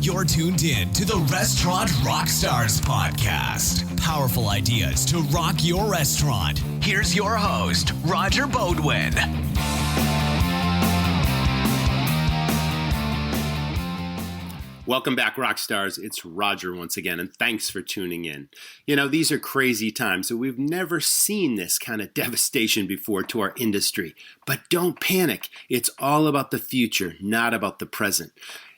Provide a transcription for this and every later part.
You're tuned in to the Restaurant RockStars Podcast. Powerful ideas to rock your restaurant. Here's your host, Roger Bodwin. Welcome back, Rockstars. It's Roger once again, and thanks for tuning in. You know, these are crazy times, so we've never seen this kind of devastation before to our industry. But don't panic. It's all about the future, not about the present.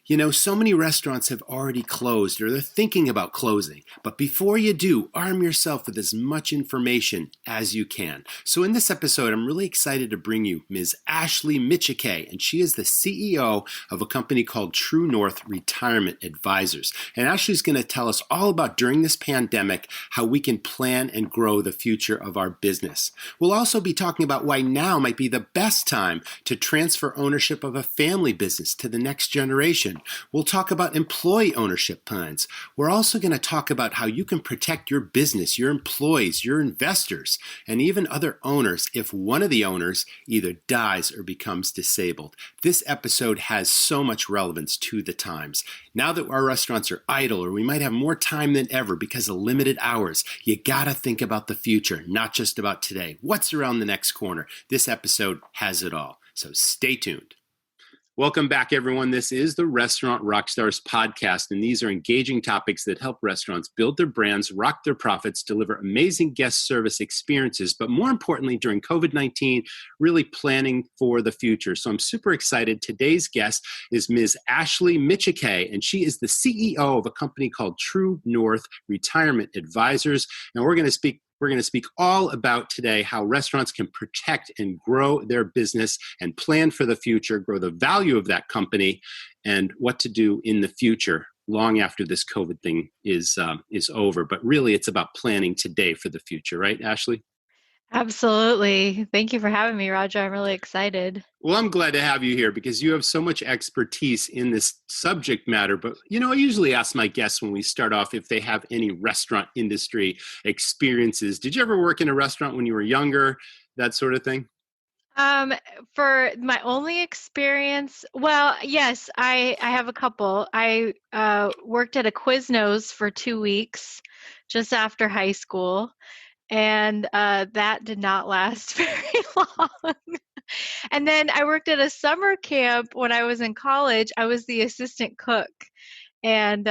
You know, so many restaurants have already closed or they're thinking about closing. But before you do, arm yourself with as much information as you can. So in this episode, I'm really excited to bring you Ms. Ashley Micciche, and she is the CEO of a company called True North Retirement Advisors. And Ashley's going to tell us all about, during this pandemic, how we can plan and grow the future of our business. We'll also be talking about why now might be the best time to transfer ownership of a family business to the next generation. We'll talk about employee ownership plans. We're also going to talk about how you can protect your business, your employees, your investors, and even other owners if one of the owners either dies or becomes disabled. This episode has so much relevance to the times. Now that our restaurants are idle, or we might have more time than ever because of limited hours, you got to think about the future, not just about today. What's around the next corner? This episode has it all. So stay tuned. Welcome back, everyone. This is the Restaurant RockStars Podcast, and these are engaging topics that help restaurants build their brands, rock their profits, deliver amazing guest service experiences, but more importantly, during COVID-19, really planning for the future. So I'm super excited. Today's guest is Ms. Ashley Micciche, and she is the CEO of a company called True North Retirement Advisors, and we're going to speak all about today how restaurants can protect and grow their business and plan for the future, grow the value of that company, and what to do in the future long after this COVID thing is over. But really, it's about planning today for the future, right, Ashley? Absolutely. Thank you for having me, Roger. I'm really excited. Well, I'm glad to have you here because you have so much expertise in this subject matter. But, you know, I usually ask my guests when we start off if they have any restaurant industry experiences. Did you ever work in a restaurant when you were younger, that sort of thing? For my only experience, well, yes, I have a couple. I worked at a Quiznos for 2 weeks just after high school. And that did not last very long. And then I worked at a summer camp when I was in college. I was the assistant cook. And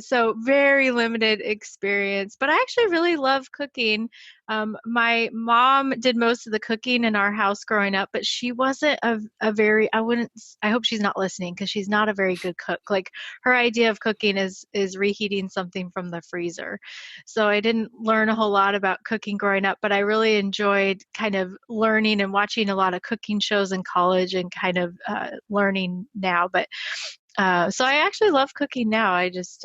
so very limited experience, but I actually really love cooking. My mom did most of the cooking in our house growing up, but she wasn't I hope she's not listening because she's not a very good cook. Like her idea of cooking is reheating something from the freezer. So I didn't learn a whole lot about cooking growing up, but I really enjoyed kind of learning and watching a lot of cooking shows in college and kind of learning now. But so I actually love cooking now. I just,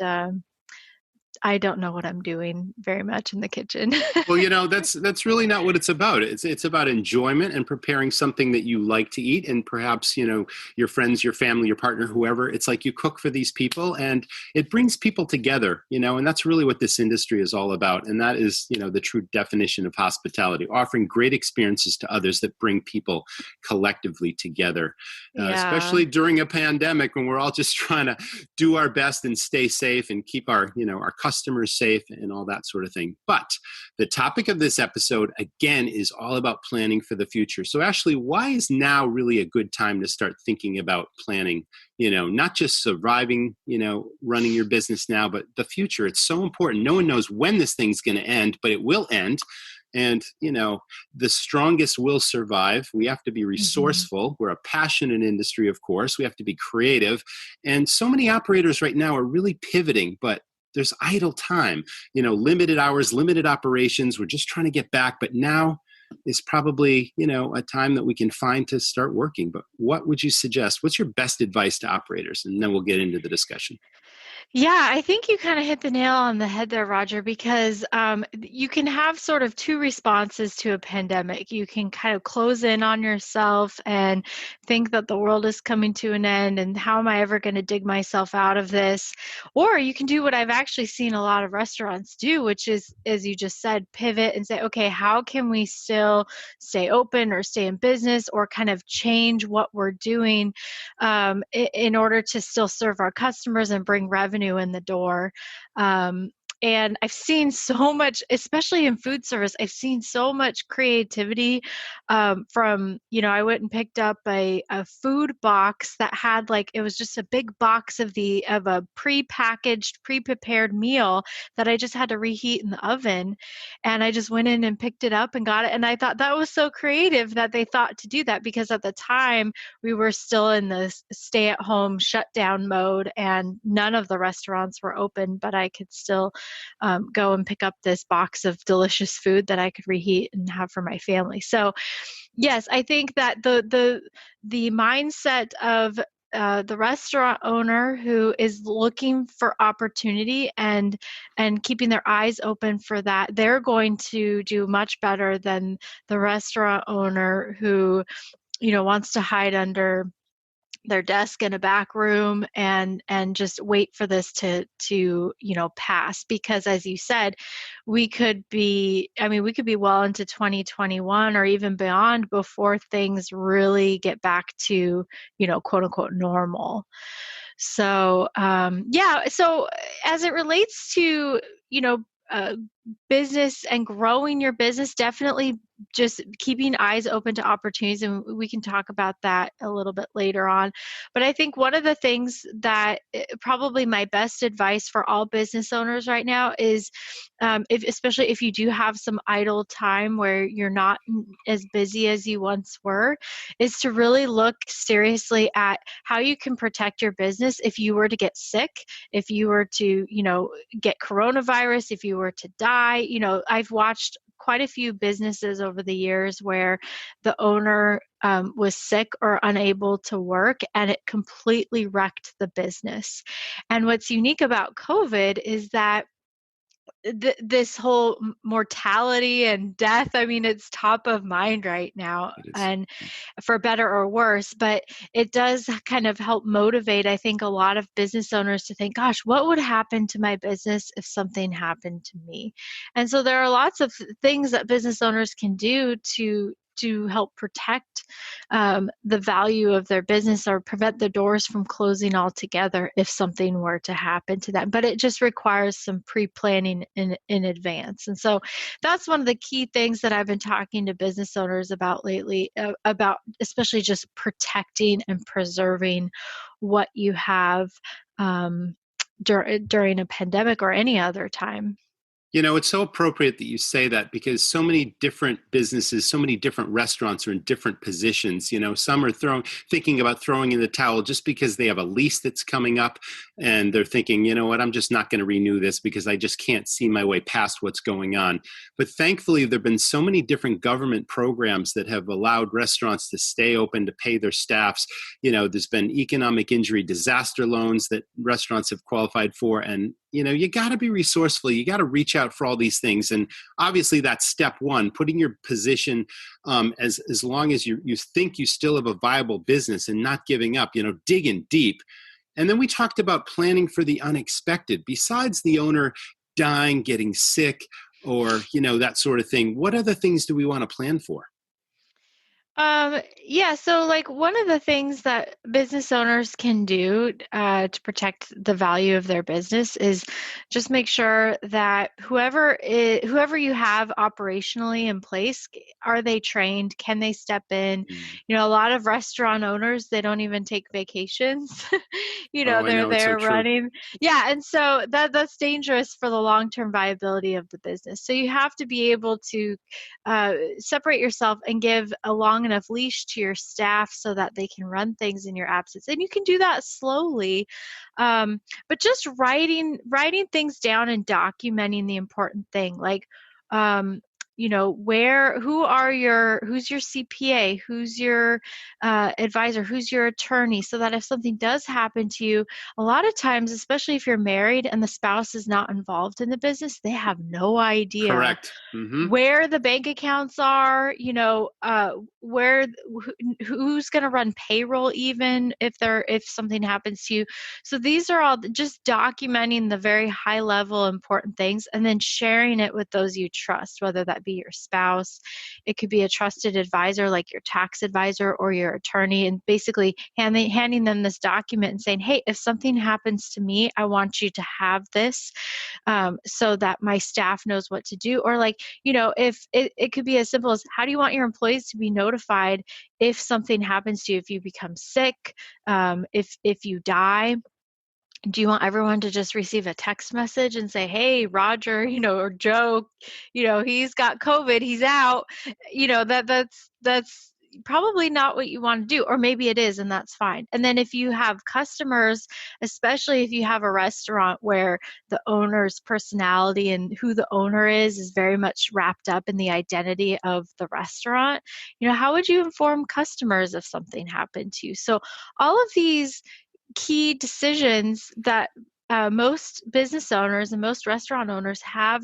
I don't know what I'm doing very much in the kitchen. Well, you know, that's really not what it's about. It's about enjoyment and preparing something that you like to eat, and perhaps, you know, your friends, your family, your partner, whoever. It's like you cook for these people, and it brings people together, you know, and that's really what this industry is all about. And that is, you know, the true definition of hospitality, offering great experiences to others that bring people collectively together, especially during a pandemic when we're all just trying to do our best and stay safe and keep our customers safe and all that sort of thing. But the topic of this episode, again, is all about planning for the future. So Ashley, why is now really a good time to start thinking about planning, you know, not just surviving, you know, running your business now, but the future? It's so important. No one knows when this thing's going to end, but it will end. And, you know, the strongest will survive. We have to be resourceful. Mm-hmm. We're a passionate industry, of course. We have to be creative. And so many operators right now are really pivoting, but there's idle time, you know, limited hours, limited operations. We're just trying to get back. But now is probably, you know, a time that we can find to start working. But what would you suggest? What's your best advice to operators? And then we'll get into the discussion. Yeah, I think you kind of hit the nail on the head there, Roger, because you can have sort of two responses to a pandemic. You can kind of close in on yourself and think that the world is coming to an end and how am I ever going to dig myself out of this? Or you can do what I've actually seen a lot of restaurants do, which is, as you just said, pivot and say, okay, how can we still stay open or stay in business or kind of change what we're doing in order to still serve our customers and bring revenue revenue in the door. And I've seen so much, especially in food service, I've seen so much creativity from, I went and picked up a food box that had it was just a big box of a pre-packaged, pre-prepared meal that I just had to reheat in the oven. And I just went in and picked it up and got it. And I thought that was so creative that they thought to do that, because at the time we were still in the stay-at-home shutdown mode and none of the restaurants were open, but I could still go and pick up this box of delicious food that I could reheat and have for my family. So yes, I think that the mindset of the restaurant owner who is looking for opportunity and keeping their eyes open for that, they're going to do much better than the restaurant owner who, wants to hide under their desk in a back room and just wait for this to pass. Because as you said, we could be well into 2021 or even beyond before things really get back to, quote unquote normal. So, so as it relates to, business and growing your business, definitely just keeping eyes open to opportunities. And we can talk about that a little bit later on. But I think one of the things that probably my best advice for all business owners right now is, especially if you do have some idle time where you're not as busy as you once were, is to really look seriously at how you can protect your business if you were to get sick, if you were to, get coronavirus, if you were to die. I've watched quite a few businesses over the years where the owner was sick or unable to work, and it completely wrecked the business. And what's unique about COVID is that this whole mortality and death, it's top of mind right now, and for better or worse, but it does kind of help motivate, I think, a lot of business owners to think, gosh, what would happen to my business if something happened to me? And so there are lots of things that business owners can do to help protect the value of their business or prevent the doors from closing altogether if something were to happen to them. But it just requires some pre-planning in advance. And so that's one of the key things that I've been talking to business owners about lately, about especially just protecting and preserving what you have during a pandemic or any other time. It's so appropriate that you say that, because so many different businesses, so many different restaurants are in different positions. Some are thinking about throwing in the towel just because they have a lease that's coming up and they're thinking, you know what, I'm just not going to renew this because I just can't see my way past what's going on. But thankfully, there have been so many different government programs that have allowed restaurants to stay open, to pay their staffs. There's been economic injury disaster loans that restaurants have qualified for. And you got to be resourceful. You got to reach out for all these things. And obviously that's step one, putting your position as long as you think you still have a viable business and not giving up, digging deep. And then we talked about planning for the unexpected. Besides the owner dying, getting sick, or, that sort of thing, what other things do we want to plan for? So one of the things that business owners can do to protect the value of their business is just make sure that whoever you have operationally in place, are they trained? Can they step in? A lot of restaurant owners, they don't even take vacations. They're there running. Yeah. And so that's dangerous for the long-term viability of the business. So you have to be able to separate yourself and give a long enough leash to your staff so that they can run things in your absence. And you can do that slowly, but just writing things down and documenting the important thing, who's your CPA, who's your advisor, who's your attorney, so that if something does happen to you, a lot of times, especially if you're married and the spouse is not involved in the business, they have no idea. Correct. Mm-hmm. Where the bank accounts are, who's going to run payroll, even if something happens to you. So these are all just documenting the very high level important things and then sharing it with those you trust, whether that be be your spouse. It could be a trusted advisor like your tax advisor or your attorney, and basically handing them this document and saying, hey, if something happens to me, I want you to have this so that my staff knows what to do. Or like, if it could be as simple as, how do you want your employees to be notified if something happens to you, if you become sick, if you die? Do you want everyone to just receive a text message and say, hey, Roger, or Joe, he's got COVID, he's out? That's probably not what you want to do, or maybe it is, and that's fine. And then if you have customers, especially if you have a restaurant where the owner's personality and who the owner is very much wrapped up in the identity of the restaurant, how would you inform customers if something happened to you? So all of these key decisions that most business owners and most restaurant owners have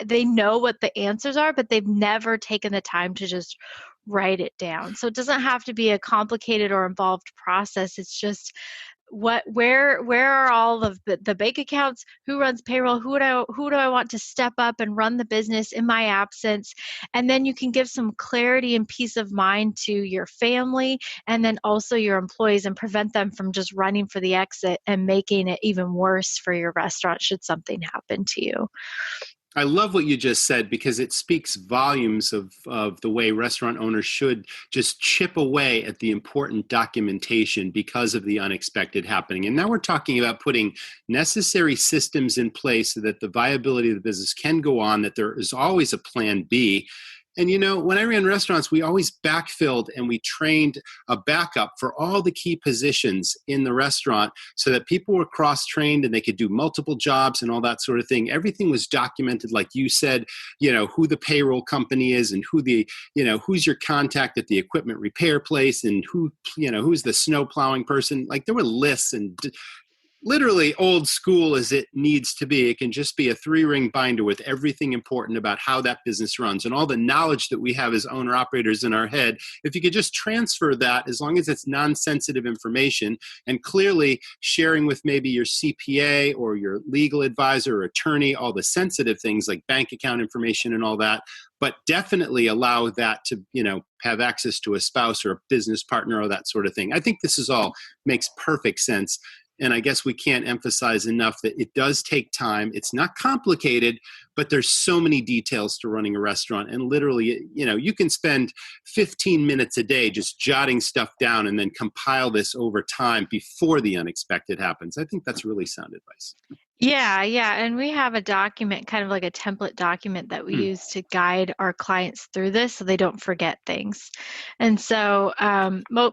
they know what the answers are, but they've never taken the time to just write it down. So it doesn't have to be a complicated or involved process. It's just where are all of the bank accounts, who runs payroll, who do I want to step up and run the business in my absence? And then you can give some clarity and peace of mind to your family and then also your employees, and prevent them from just running for the exit and making it even worse for your restaurant should something happen to you. I love what you just said, because it speaks volumes of the way restaurant owners should just chip away at the important documentation because of the unexpected happening. And now we're talking about putting necessary systems in place so that the viability of the business can go on, that there is always a plan B. And, when I ran restaurants, we always backfilled and we trained a backup for all the key positions in the restaurant so that people were cross-trained and they could do multiple jobs and all that sort of thing. Everything was documented, like you said, who the payroll company is and who's your contact at the equipment repair place and who's the snow plowing person. Like, there were lists, and literally old school as it needs to be. It can just be a 3-ring binder with everything important about how that business runs and all the knowledge that we have as owner operators in our head. If you could just transfer that, as long as it's non-sensitive information, and clearly sharing with maybe your CPA or your legal advisor or attorney, all the sensitive things like bank account information and all that, but definitely allow that to, have access to a spouse or a business partner or that sort of thing. I think this makes perfect sense. And I guess we can't emphasize enough that it does take time. It's not complicated, but there's so many details to running a restaurant. And literally, you can spend 15 minutes a day just jotting stuff down and then compile this over time before the unexpected happens. I think that's really sound advice. Yeah. And we have a document, kind of like a template document that we use to guide our clients through this so they don't forget things. And so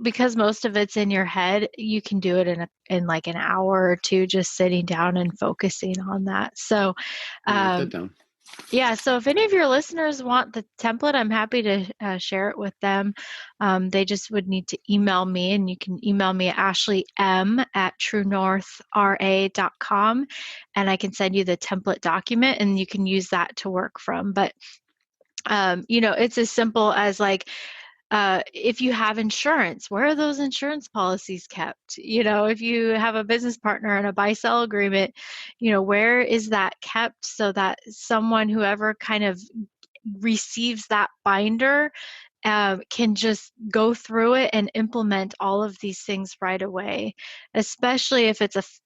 because most of it's in your head, you can do it in like an hour or two, just sitting down and focusing on that. So write that down. Yeah. So if any of your listeners want the template, I'm happy to share it with them. They just would need to email me, and you can email me at ashleym@truenorthra.com, and I can send you the template document and you can use that to work from. But, it's as simple as like, if you have insurance, where are those insurance policies kept? If you have a business partner and a buy-sell agreement, where is that kept so that whoever kind of receives that binder can just go through it and implement all of these things right away, especially if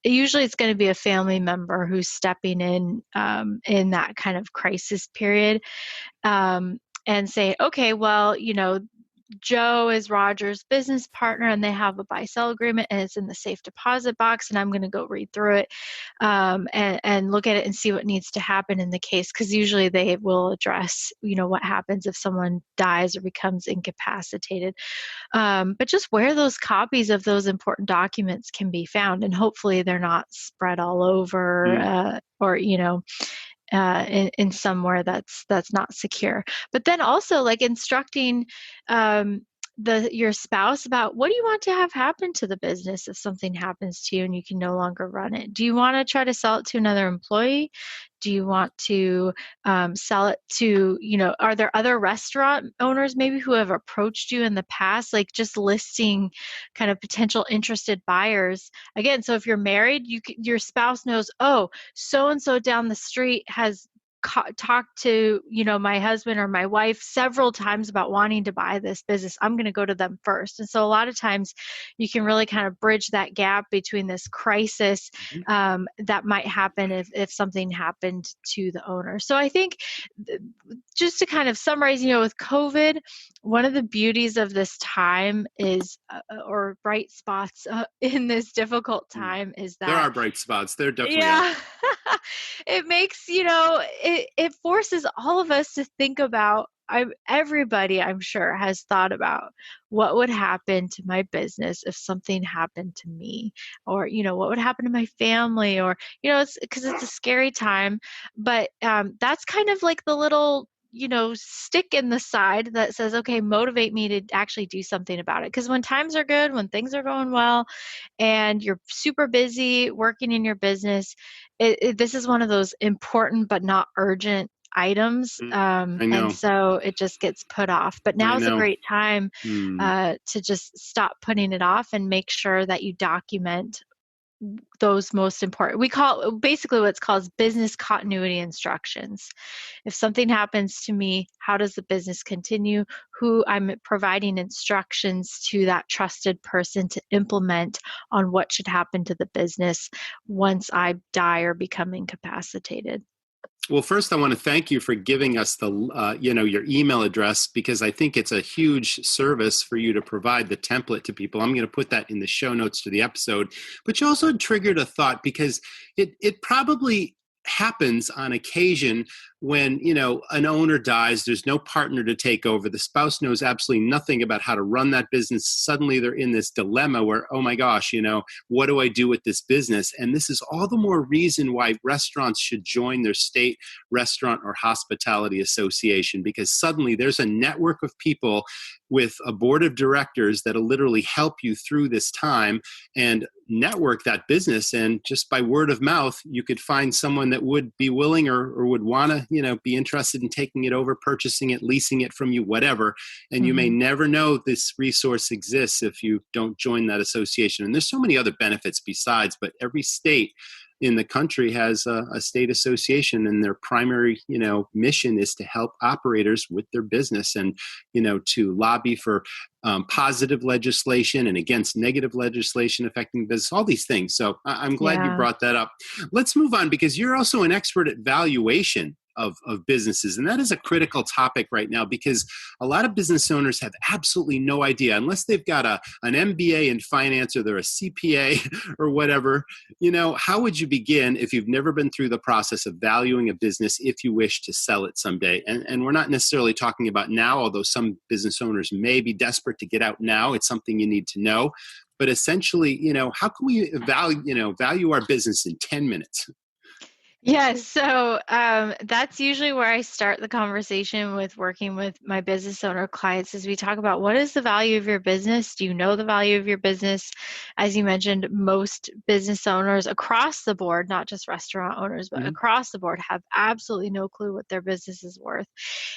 usually it's going to be a family member who's stepping in that kind of crisis period, and say, okay, well, Joe is Roger's business partner and they have a buy-sell agreement and it's in the safe deposit box, and I'm going to go read through it and look at it and see what needs to happen in the case, because usually they will address, what happens if someone dies or becomes incapacitated. But just where those copies of those important documents can be found, and hopefully they're not spread all over or, in somewhere that's not secure. But then also like instructing your spouse about, what do you want to have happen to the business if something happens to you and you can no longer run it? Do you want to try to sell it to another employee? Do you want to sell it to, are there other restaurant owners maybe who have approached you in the past? Like just listing kind of potential interested buyers. Again, so if you're married, your spouse knows, oh, so-and-so down the street has talked to, my husband or my wife several times about wanting to buy this business, I'm going to go to them first. And so a lot of times you can really kind of bridge that gap between this crisis that might happen if something happened to the owner. So I think just to kind of summarize, with COVID, one of the beauties of this time is, or bright spots in this difficult time is that there are bright spots. There definitely are. It makes, it forces all of us to think about, everybody I'm sure has thought about what would happen to my business if something happened to me, or, what would happen to my family, or, it's because it's a scary time, but that's kind of like the little, stick in the side that says, okay, motivate me to actually do something about it. Because when times are good, when things are going well, and you're super busy working in your business, this is one of those important but not urgent items. And so it just gets put off. But now is a great time to just stop putting it off and make sure that you document those most important. We call basically what's called business continuity instructions. If something happens to me, how does the business continue? Who I'm providing instructions to that trusted person to implement on what should happen to the business once I die or become incapacitated. Well, first, I want to thank you for giving us the, your email address, because I think it's a huge service for you to provide the template to people. I'm going to put that in the show notes to the episode. But you also triggered a thought, because it probably happens on occasion when, an owner dies, there's no partner to take over. The spouse knows absolutely nothing about how to run that business. Suddenly they're in this dilemma where, oh my gosh, what do I do with this business? And this is all the more reason why restaurants should join their state restaurant or hospitality association, because suddenly there's a network of people with a board of directors that'll literally help you through this time and network that business. And just by word of mouth, you could find someone that would be willing or would want to, be interested in taking it over, purchasing it, leasing it from you, whatever. And you may never know this resource exists if you don't join that association. And there's so many other benefits besides, but every state in the country has a state association, and their primary, mission is to help operators with their business and, to lobby for positive legislation and against negative legislation affecting business, all these things. So I'm glad you brought that up. Let's move on, because you're also an expert at valuation of businesses. And that is a critical topic right now, because a lot of business owners have absolutely no idea, unless they've got an MBA in finance or they're a CPA or whatever. How would you begin if you've never been through the process of valuing a business if you wish to sell it someday? And we're not necessarily talking about now, although some business owners may be desperate to get out now. It's something you need to know. But essentially, how can we value our business in 10 minutes? Yeah, so that's usually where I start the conversation with working with my business owner clients, is we talk about, what is the value of your business? Do you know the value of your business? As you mentioned, most business owners across the board, not just restaurant owners, but across the board, have absolutely no clue what their business is worth.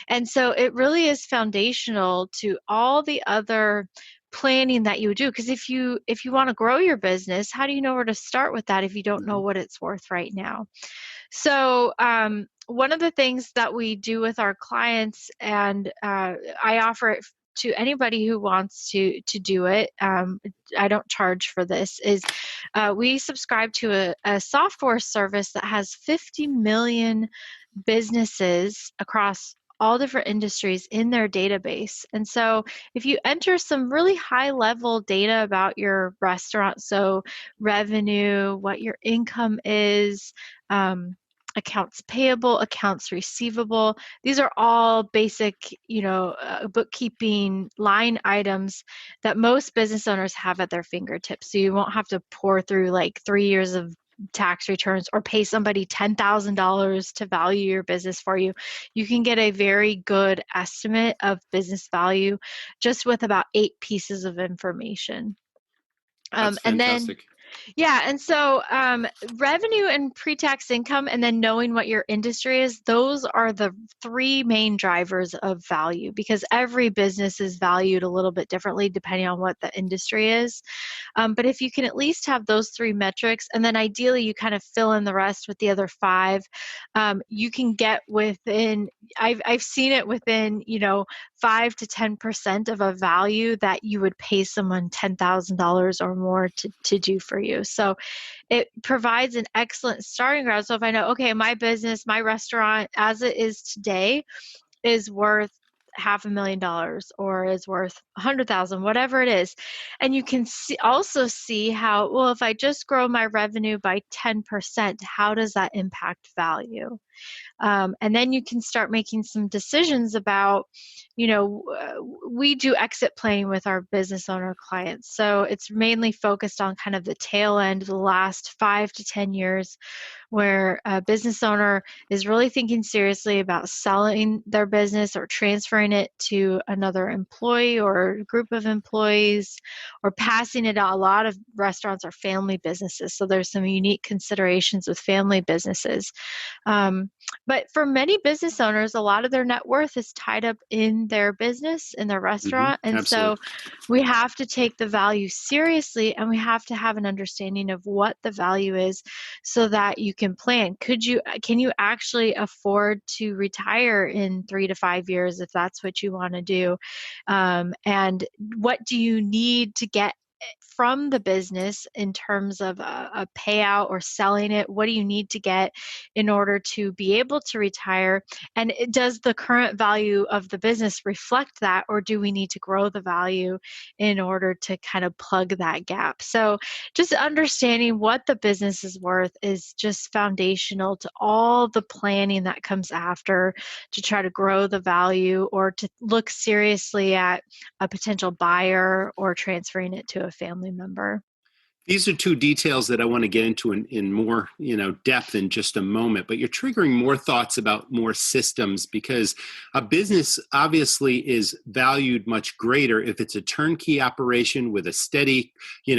And so it really is foundational to all the other planning that you would do. Because if you want to grow your business, how do you know where to start with that if you don't know what it's worth right now? So one of the things that we do with our clients, and I offer it to anybody who wants to do it, I don't charge for this, is we subscribe to a software service that has 50 million businesses across all different industries in their database. And so if you enter some really high level data about your restaurant, so revenue, what your income is, accounts payable, accounts receivable, these are all basic, bookkeeping line items that most business owners have at their fingertips. So you won't have to pour through like 3 years of tax returns or pay somebody $10,000 to value your business for you. You can get a very good estimate of business value just with about 8 pieces of information. That's fantastic. Yeah. And so revenue and pre-tax income, and then knowing what your industry is, those are the three main drivers of value, because every business is valued a little bit differently depending on what the industry is. But if you can at least have those three metrics, and then ideally you kind of fill in the rest with the other five, you can get within, I've seen it within, 5 to 10% of a value that you would pay someone $10,000 or more to do for you. So it provides an excellent starting ground. So if I know, okay, my business, my restaurant as it is today is worth $500,000 or is worth 100,000, whatever it is. And you can also see how, well, if I just grow my revenue by 10%, how does that impact value? And then you can start making some decisions about, we do exit planning with our business owner clients. So it's mainly focused on kind of the tail end, the last 5 to 10 years, where a business owner is really thinking seriously about selling their business or transferring it to another employee or group of employees, or passing it out. A lot of restaurants are family businesses, so there's some unique considerations with family businesses. But for many business owners, a lot of their net worth is tied up in their business, in their restaurant. And Absolutely. so we have to take the value seriously, and we have to have an understanding of what the value is so that you can plan. Can you actually afford to retire in 3 to 5 years if that's what you want to do? And what do you need to get from the business in terms of a payout or selling it? What do you need to get in order to be able to retire? And does the current value of the business reflect that, or do we need to grow the value in order to kind of plug that gap? So just understanding what the business is worth is just foundational to all the planning that comes after to try to grow the value, or to look seriously at a potential buyer or transferring it to a family member. These are two details that I want to get into in more, depth in just a moment, but you're triggering more thoughts about more systems, because a business obviously is valued much greater if it's a turnkey operation with a steady,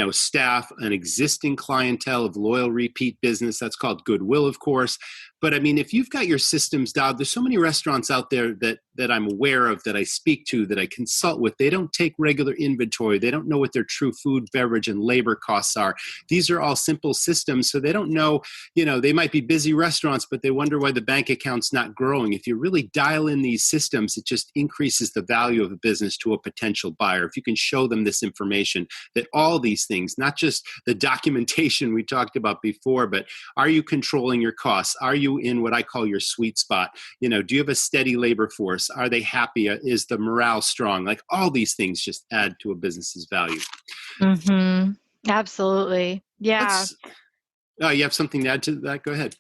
staff, an existing clientele of loyal repeat business. That's called goodwill, of course. But I mean, if you've got your systems down, there's so many restaurants out there that I'm aware of, that I speak to, that I consult with. They don't take regular inventory. They don't know what their true food, beverage, and labor costs are. These are all simple systems, so they don't know, they might be busy restaurants, but they wonder why the bank account's not growing. If you really dial in these systems, it just increases the value of a business to a potential buyer. If you can show them this information, that all these things, not just the documentation we talked about before, but are you controlling your costs? Are you in what I call your sweet spot? Do you have a steady labor force? Are they happy? Is the morale strong? Like, all these things just add to a business's value. Mm-hmm. Absolutely. Yeah. You have something to add to that? Go ahead.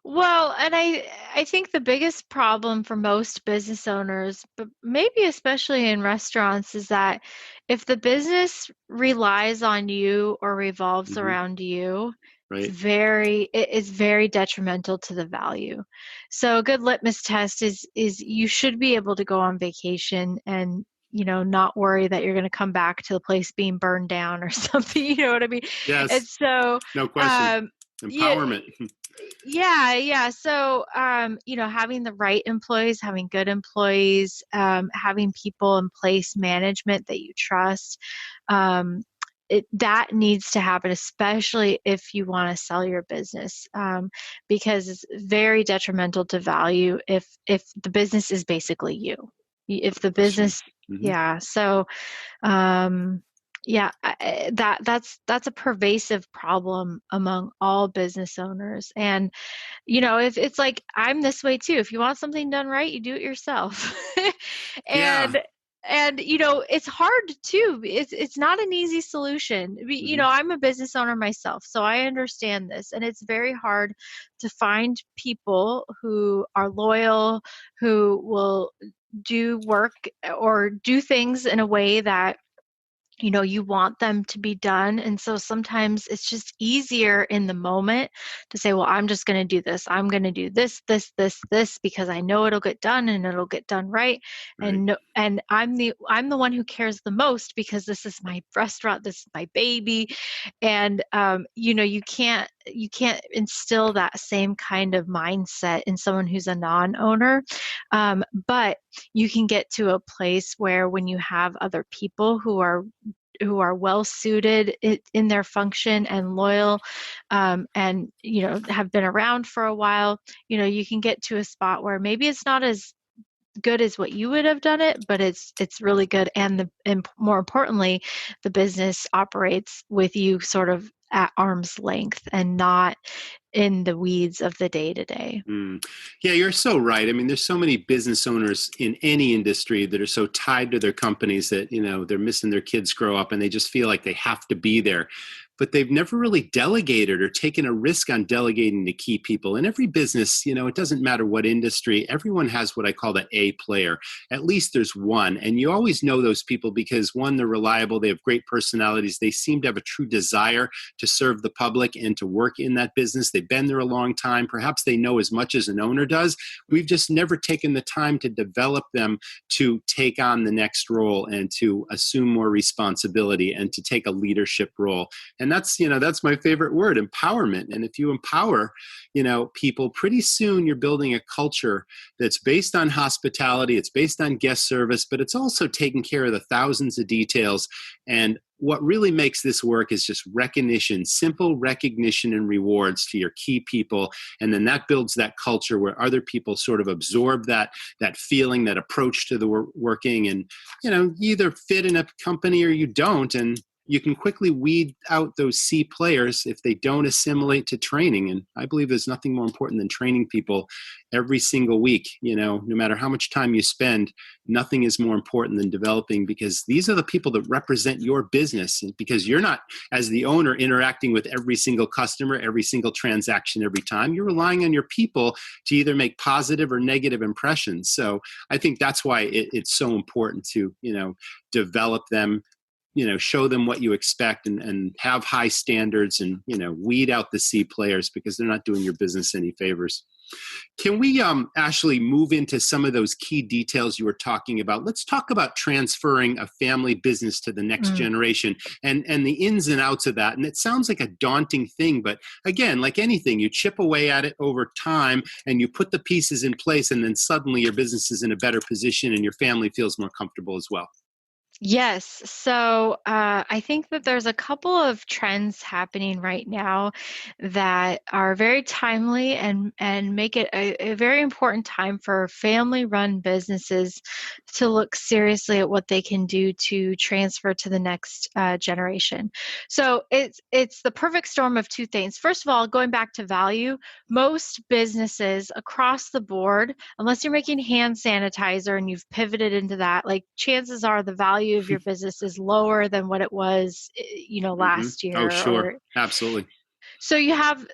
Well, and I think the biggest problem for most business owners, but maybe especially in restaurants, is that if the business relies on you or revolves around you, Right. it is very detrimental to the value. So a good litmus test is you should be able to go on vacation and not worry that you're going to come back to the place being burned down or something. You know what I mean? Yes. And so, No question. Empowerment. Yeah. So, having the right employees, having good employees, having people in place, management that you trust, that needs to happen, especially if you want to sell your business, because it's very detrimental to value if the business is basically you. If the business, yeah. So, that's a pervasive problem among all business owners. And, if it's like, I'm this way too. If you want something done right, you do it yourself. And it's hard too. It's not an easy solution. I'm a business owner myself, so I understand this. And it's very hard to find people who are loyal, who will do work or do things in a way that you want them to be done. And so sometimes it's just easier in the moment to say, well, I'm just going to do this. I'm going to do this, because I know it'll get done and it'll get done right. Right. And I'm the one who cares the most because this is my restaurant. This is my baby. And, you can't instill that same kind of mindset in someone who's a non-owner. But you can get to a place where when you have other people who are well suited in their function and loyal, and have been around for a while, you can get to a spot where maybe it's not as good as what you would have done it, but it's really good. And more importantly, the business operates with you sort of at arm's length and not in the weeds of the day to day. Yeah, you're so right. I mean, there's so many business owners in any industry that are so tied to their companies that, they're missing their kids grow up and they just feel like they have to be there. But they've never really delegated or taken a risk on delegating to key people. In every business, it doesn't matter what industry, everyone has what I call the A player. At least there's one. And you always know those people because, one, they're reliable, they have great personalities, they seem to have a true desire to serve the public and to work in that business. They've been there a long time. Perhaps they know as much as an owner does. We've just never taken the time to develop them to take on the next role and to assume more responsibility and to take a leadership role. And that's my favorite word, empowerment. And if you empower, people, pretty soon you're building a culture that's based on hospitality, it's based on guest service, but it's also taking care of the thousands of details. And what really makes this work is just recognition, simple recognition and rewards to your key people. And then that builds that culture where other people sort of absorb that feeling, that approach to the working. And, you either fit in a company or you don't. And you can quickly weed out those C players if they don't assimilate to training. And I believe there's nothing more important than training people every single week. No matter how much time you spend, nothing is more important than developing, because these are the people that represent your business. And because you're not, as the owner, interacting with every single customer, every single transaction, every time. You're relying on your people to either make positive or negative impressions. So I think that's why it's so important to, develop them, show them what you expect and have high standards and, weed out the C players because they're not doing your business any favors. Can we, Ashley, move into some of those key details you were talking about? Let's talk about transferring a family business to the next generation and the ins and outs of that. And it sounds like a daunting thing, but again, like anything, you chip away at it over time and you put the pieces in place, and then suddenly your business is in a better position and your family feels more comfortable as well. Yes. So I think that there's a couple of trends happening right now that are very timely and make it a very important time for family-run businesses to look seriously at what they can do to transfer to the next generation. So it's the perfect storm of two things. First of all, going back to value, most businesses across the board, unless you're making hand sanitizer and you've pivoted into that, like chances are the value of your business is lower than what it was, last year. Oh, sure. Absolutely. So you have,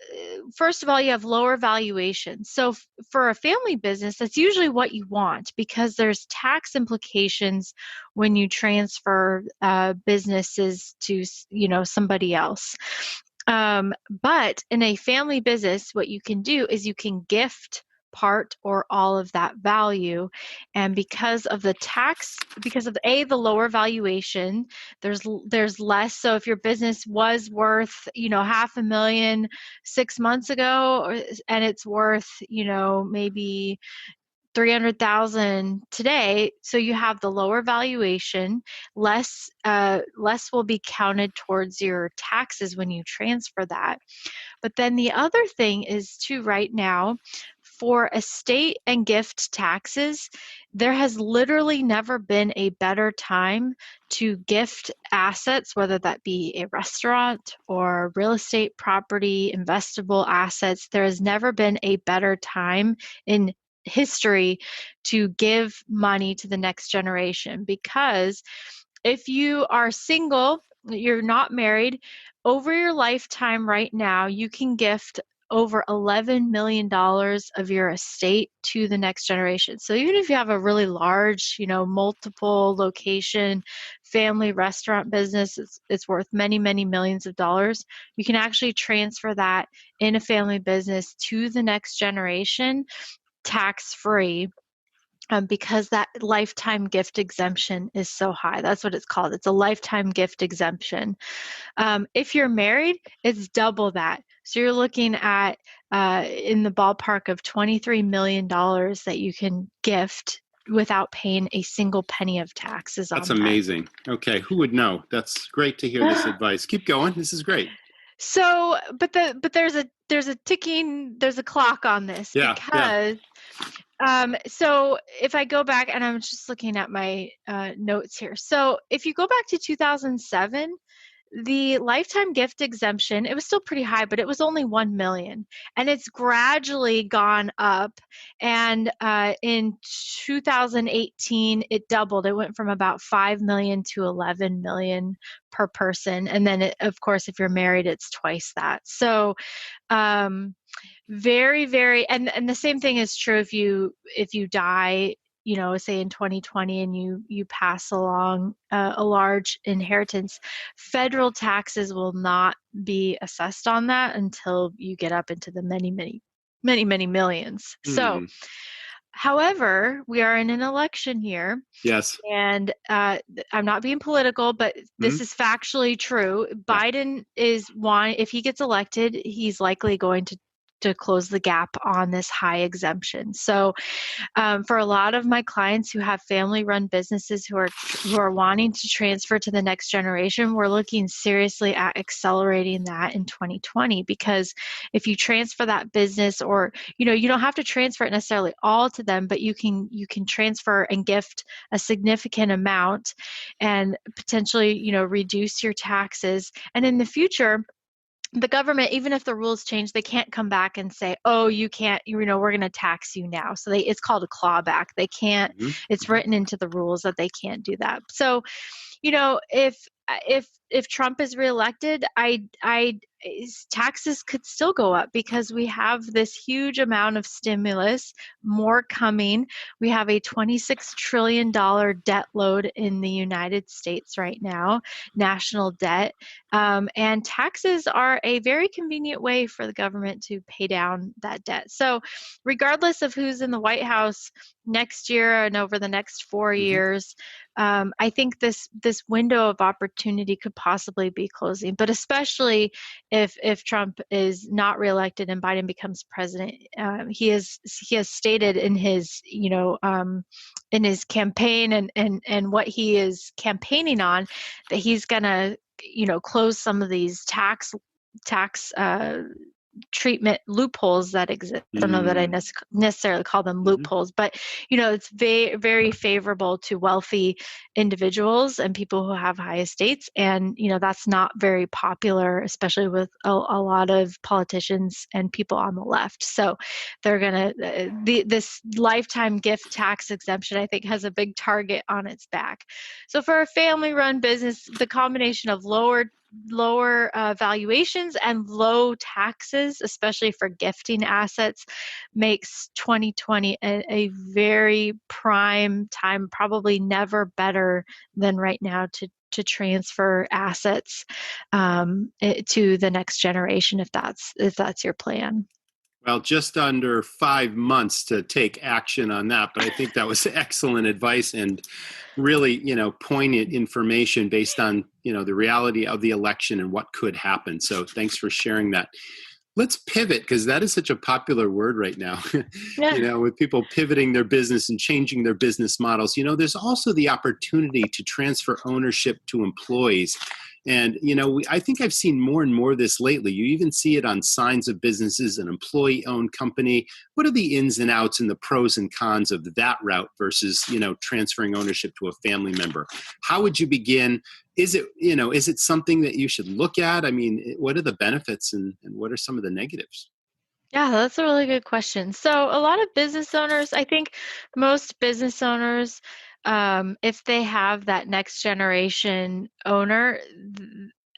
first of all, you have lower valuations. So for a family business, that's usually what you want because there's tax implications when you transfer businesses to, somebody else. But in a family business, what you can do is you can gift part or all of that value. And because of the the lower valuation, there's less. So if your business was worth, $500,000 6 months ago, and it's worth, maybe 300,000 today, so you have the lower valuation, less will be counted towards your taxes when you transfer that. But then the other thing is too, right now, for estate and gift taxes, there has literally never been a better time to gift assets, whether that be a restaurant or real estate property, investable assets. There has never been a better time in history to give money to the next generation, because if you are single, you're not married, over your lifetime right now, you can gift over $11 million of your estate to the next generation. So even if you have a really large, multiple location family restaurant business, it's worth many, many millions of dollars. You can actually transfer that in a family business to the next generation tax-free. Because that lifetime gift exemption is so high. That's what it's called. It's a lifetime gift exemption. If you're married, it's double that. So you're looking at in the ballpark of $23 million that you can gift without paying a single penny of taxes on that. That's amazing. Okay, who would know? That's great to hear this advice. Keep going. This is great. So, but there's a clock on this because. So if I go back, and I'm just looking at my notes here. So if you go back to 2007, the lifetime gift exemption, it was still pretty high, but it was only 1 million. And it's gradually gone up. And in 2018, it doubled. It went from about 5 million to 11 million per person. And then, of course, if you're married, it's twice that. So very, very, and the same thing is true if you die, say in 2020 and you pass along a large inheritance, federal taxes will not be assessed on that until you get up into the many, many, many, many millions. So, however, we are in an election year. Yes. And I'm not being political, but this is factually true. Biden is one, if he gets elected, he's likely going to close the gap on this high exemption. So for a lot of my clients who have family-run businesses who are wanting to transfer to the next generation, we're looking seriously at accelerating that in 2020, because if you transfer that business, or you don't have to transfer it necessarily all to them, but you can transfer and gift a significant amount and potentially reduce your taxes. And in the future, the government, even if the rules change, they can't come back and say, oh, you can't, we're going to tax you now. So it's called a clawback. They can't, it's written into the rules that they can't do that. So, if Trump is reelected, taxes could still go up because we have this huge amount of stimulus, more coming. We have a $26 trillion debt load in the United States right now, national debt. And taxes are a very convenient way for the government to pay down that debt. So regardless of who's in the White House next year and over the next 4 years, I think this window of opportunity could possibly be closing, but especially if Trump is not reelected and Biden becomes president. He has stated in his in his campaign and what he is campaigning on, that he's gonna close some of these tax treatment loopholes that exist. I don't know that I necessarily call them loopholes, but it's very, very favorable to wealthy individuals and people who have high estates, and that's not very popular, especially with a lot of politicians and people on the left. So they're gonna this lifetime gift tax exemption, I think, has a big target on its back. So for a family-run business, the combination of lower valuations and low taxes, especially for gifting assets, makes 2020 a very prime time, probably never better than right now to transfer assets to the next generation, if that's your plan. Well, just under 5 months to take action on that, but I think that was excellent advice and really, poignant information based on, the reality of the election and what could happen. So thanks for sharing that. Let's pivot, because that is such a popular word right now, with people pivoting their business and changing their business models. There's also the opportunity to transfer ownership to employees. And, I think I've seen more and more of this lately. You even see it on signs of businesses, an employee-owned company. What are the ins and outs and the pros and cons of that route versus, transferring ownership to a family member? How would you begin? Is it something that you should look at? I mean, what are the benefits and what are some of the negatives? Yeah, that's a really good question. So a lot of business owners, I think most business owners, if they have that next generation owner,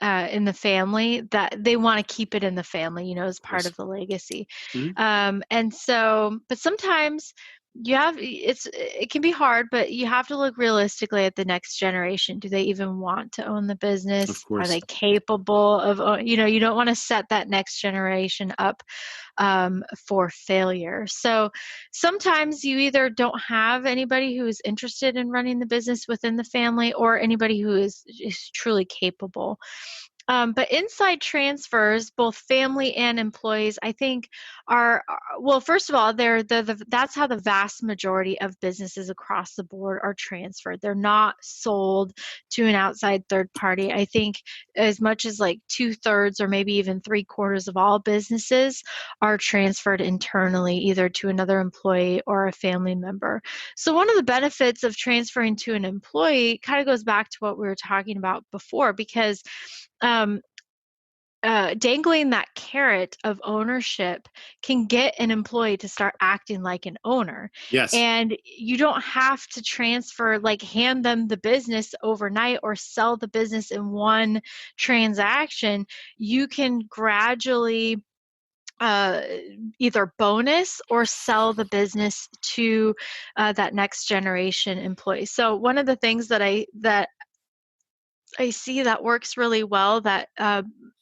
in the family, that they want to keep it in the family, as part of the legacy. And so, but sometimes it can be hard, but you have to look realistically at the next generation. Do they even want to own the business? Of course. Are they capable of, you don't want to set that next generation up for failure. So sometimes you either don't have anybody who is interested in running the business within the family, or anybody who is truly capable. But inside transfers, both family and employees, I think well, first of all, that's how the vast majority of businesses across the board are transferred. They're not sold to an outside third party. I think as much as like 2/3 or maybe even 3/4 of all businesses are transferred internally, either to another employee or a family member. So one of the benefits of transferring to an employee kind of goes back to what we were talking about before, because dangling that carrot of ownership can get an employee to start acting like an owner. Yes. And you don't have to transfer, like hand them the business overnight or sell the business in one transaction. You can gradually either bonus or sell the business to that next generation employee. So one of the things that I see that works really well, that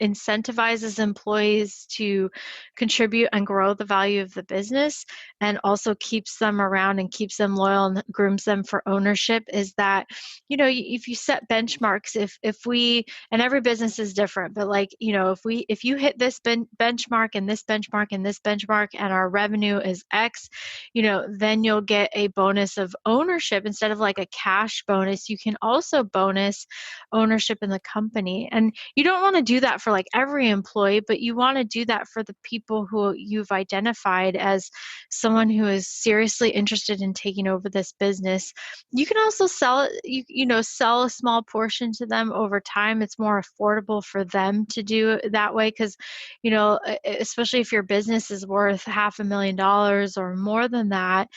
incentivizes employees to contribute and grow the value of the business, and also keeps them around and keeps them loyal and grooms them for ownership, is that, if you set benchmarks, if we, and every business is different, but like, if you hit this benchmark and this benchmark and this benchmark, and our revenue is X, then you'll get a bonus of ownership instead of like a cash bonus. You can also bonus ownership in the company. And you don't want to do that for like every employee, but you want to do that for the people who you've identified as someone who is seriously interested in taking over this business. You can also sell it, sell a small portion to them over time. It's more affordable for them to do it that way, because, especially if your business is worth $500,000 or more than that,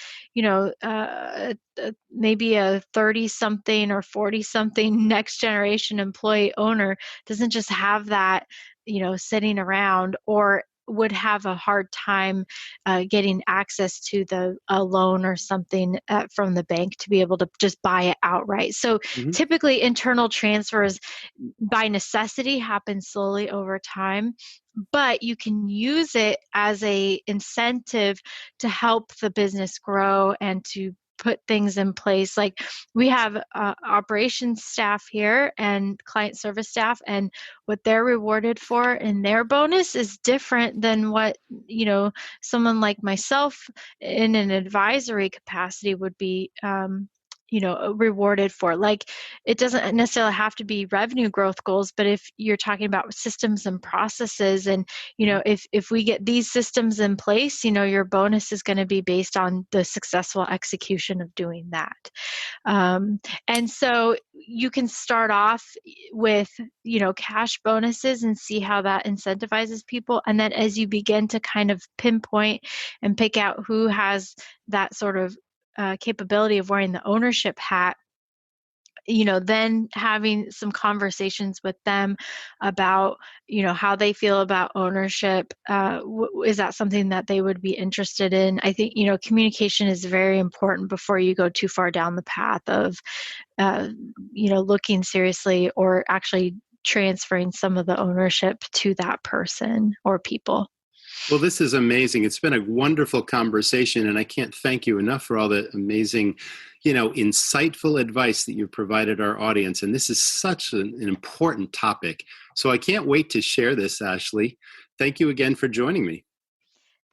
maybe a 30-something or 40-something next generation employee owner doesn't just have that, sitting around, or would have a hard time getting access to a loan or something from the bank to be able to just buy it outright. So typically internal transfers by necessity happen slowly over time, but you can use it as a incentive to help the business grow and to put things in place. Like we have operations staff here and client service staff, and what they're rewarded for in their bonus is different than what, someone like myself in an advisory capacity would be rewarded for. Like, it doesn't necessarily have to be revenue growth goals, but if you're talking about systems and processes, and, if we get these systems in place, your bonus is going to be based on the successful execution of doing that. And so you can start off with, cash bonuses and see how that incentivizes people. And then as you begin to kind of pinpoint and pick out who has that sort of capability of wearing the ownership hat, then having some conversations with them about, how they feel about ownership. Is that something that they would be interested in? I think, communication is very important before you go too far down the path of, looking seriously or actually transferring some of the ownership to that person or people. Well, this is amazing. It's been a wonderful conversation, and I can't thank you enough for all the amazing, insightful advice that you've provided our audience. And this is such an important topic. So I can't wait to share this, Ashley. Thank you again for joining me.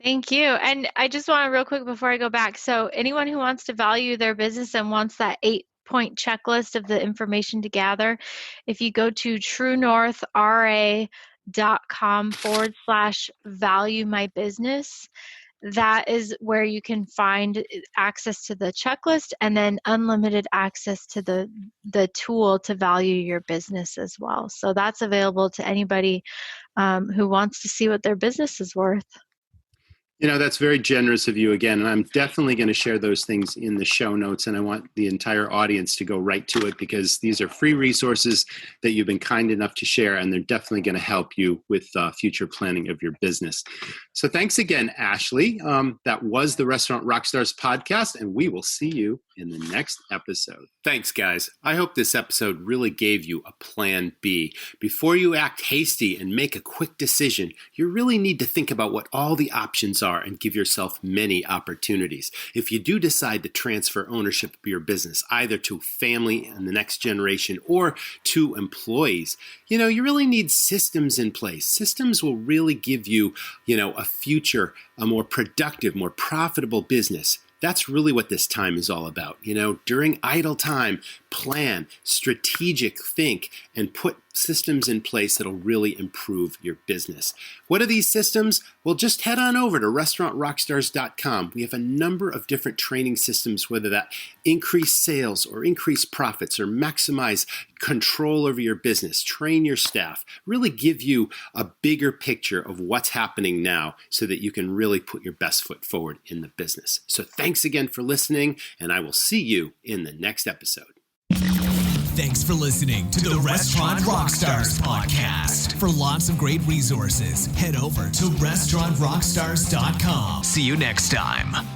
Thank you. And I just want to real quick before I go back. So anyone who wants to value their business and wants that 8-point checklist of the information to gather, if you go to truenorthra.com/value my business, that is where you can find access to the checklist, and then unlimited access to the tool to value your business as well. So that's available to anybody who wants to see what their business is worth. That's very generous of you again. And I'm definitely going to share those things in the show notes. And I want the entire audience to go right to it because these are free resources that you've been kind enough to share. And they're definitely going to help you with future planning of your business. So thanks again, Ashley. That was the Restaurant RockStars podcast. And we will see you in the next episode. Thanks, guys. I hope this episode really gave you a plan B. Before you act hasty and make a quick decision, you really need to think about what all the options are and give yourself many opportunities. If you do decide to transfer ownership of your business, either to family and the next generation or to employees, you really need systems in place. Systems will really give you, a future, a more productive, more profitable business. That's really what this time is all about. During idle time, plan, strategic think, and put systems in place that'll really improve your business. What are these systems? Well, just head on over to restaurantrockstars.com. We have a number of different training systems, whether that increase sales or increase profits or maximize control over your business, train your staff, really give you a bigger picture of what's happening now so that you can really put your best foot forward in the business. So thanks again for listening, and I will see you in the next episode. Thanks for listening to the Restaurant RockStars Podcast. For lots of great resources, head over to restaurantrockstars.com. See you next time.